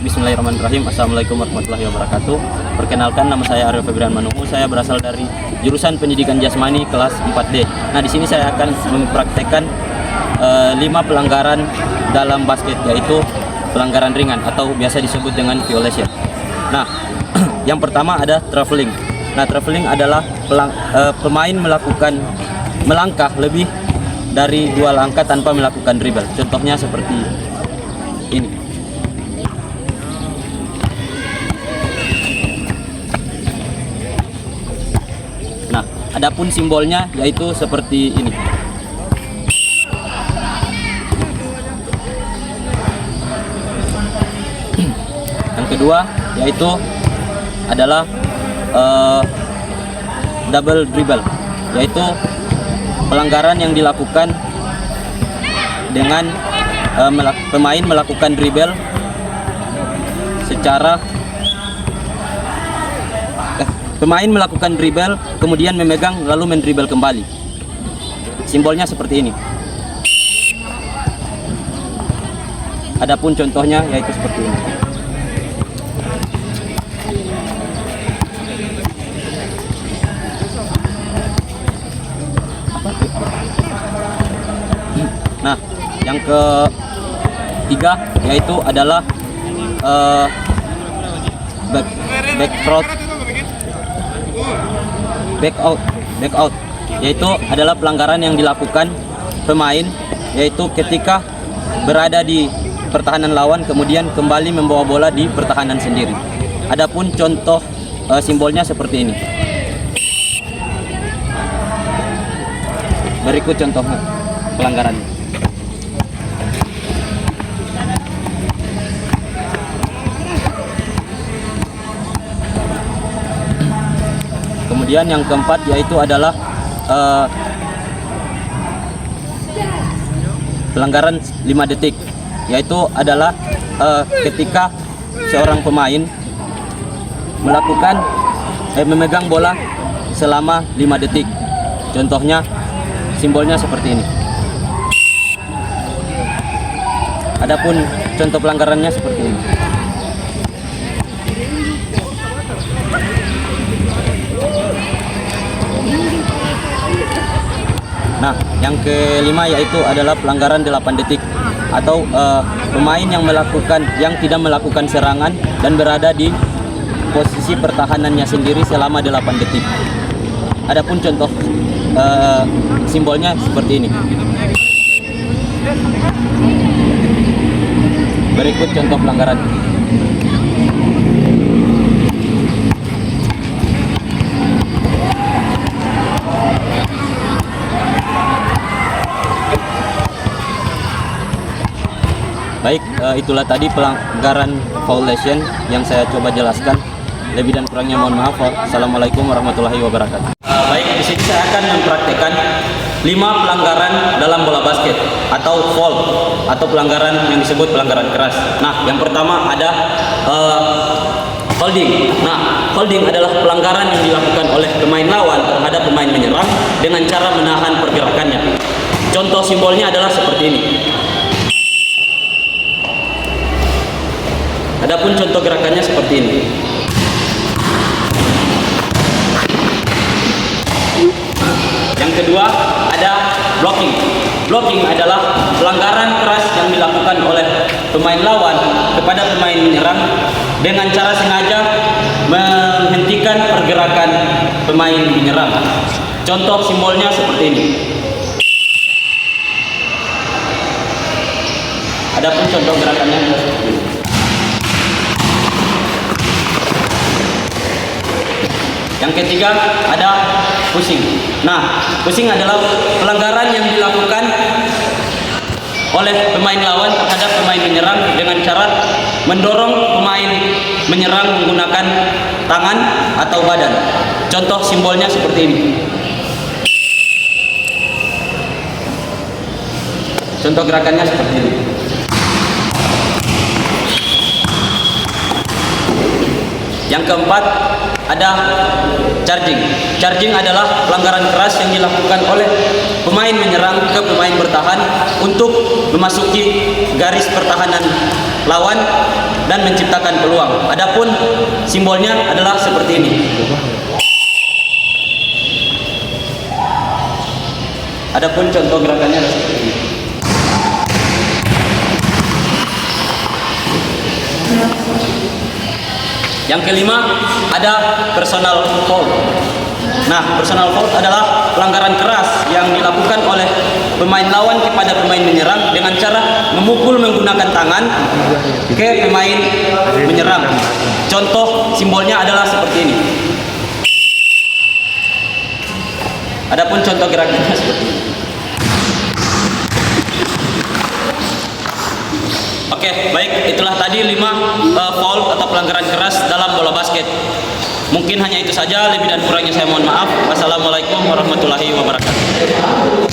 Bismillahirrahmanirrahim. Assalamualaikum warahmatullahi wabarakatuh. Perkenalkan, nama saya Ariel Febrian Manungu. Saya berasal dari jurusan Pendidikan Jasmani kelas 4D. Nah, di sini saya akan mempraktekkan 5 pelanggaran dalam basket, yaitu pelanggaran ringan atau biasa disebut dengan violation. Nah, yang pertama ada traveling. Nah, traveling adalah pemain melakukan melangkah lebih dari 2 langkah tanpa melakukan dribble. Contohnya seperti ini. Nah, adapun simbolnya yaitu seperti ini. Yang kedua yaitu adalah double dribble, yaitu pelanggaran yang dilakukan dengan pemain melakukan dribble secara pemain melakukan dribble, kemudian memegang lalu mendribble kembali. Simbolnya seperti ini. Adapun contohnya yaitu seperti ini. Nah, yang ketiga yaitu adalah back out, yaitu adalah pelanggaran yang dilakukan pemain, yaitu ketika berada di pertahanan lawan kemudian kembali membawa bola di pertahanan sendiri. Adapun contoh simbolnya seperti ini. Berikut contoh pelanggarannya. Kemudian yang keempat yaitu adalah pelanggaran 5 detik, yaitu adalah ketika seorang pemain melakukan memegang bola selama 5 detik. Contohnya simbolnya seperti ini. Adapun contoh pelanggarannya seperti ini. Nah, yang kelima yaitu adalah pelanggaran 8 detik atau pemain yang tidak melakukan serangan dan berada di posisi pertahanannya sendiri selama 8 detik. Adapun contoh simbolnya seperti ini. Berikut contoh pelanggaran. Baik, itulah tadi pelanggaran violation yang saya coba jelaskan. Lebih dan kurangnya mohon maaf. Assalamualaikum warahmatullahi wabarakatuh. Baik, di sini saya akan mempraktekkan 5 pelanggaran dalam bola basket atau foul atau pelanggaran yang disebut pelanggaran keras. Nah, yang pertama ada holding. Nah, holding adalah pelanggaran yang dilakukan oleh pemain lawan terhadap pemain menyerang dengan cara menahan pergerakannya. Contoh simbolnya adalah seperti ini. Adapun contoh gerakannya seperti ini. Yang kedua ada blocking. Blocking adalah pelanggaran keras yang dilakukan oleh pemain lawan kepada pemain menyerang dengan cara sengaja menghentikan pergerakan pemain menyerang. Contoh simbolnya seperti ini. Adapun contoh gerakannya seperti ini. Yang ketiga ada pushing. Nah, pushing adalah pelanggaran yang dilakukan oleh pemain lawan terhadap pemain menyerang dengan cara mendorong pemain menyerang menggunakan tangan atau badan. Contoh simbolnya seperti ini. Contoh gerakannya seperti ini. Yang keempat ada charging. Charging adalah pelanggaran keras yang dilakukan oleh pemain menyerang ke pemain bertahan untuk memasuki garis pertahanan lawan dan menciptakan peluang. Adapun simbolnya adalah seperti ini. Adapun contoh gerakannya adalah seperti ini. Yang kelima ada personal foul. Nah, personal foul adalah pelanggaran keras yang dilakukan oleh pemain lawan kepada pemain menyerang dengan cara memukul menggunakan tangan ke pemain menyerang. Contoh simbolnya adalah seperti ini. Adapun contoh gerakannya seperti ini. Oke, baik, itulah tadi 5 foul atau pelanggaran keras dalam bola basket. Mungkin hanya itu saja, lebih dan kurangnya saya mohon maaf. Wassalamualaikum warahmatullahi wabarakatuh.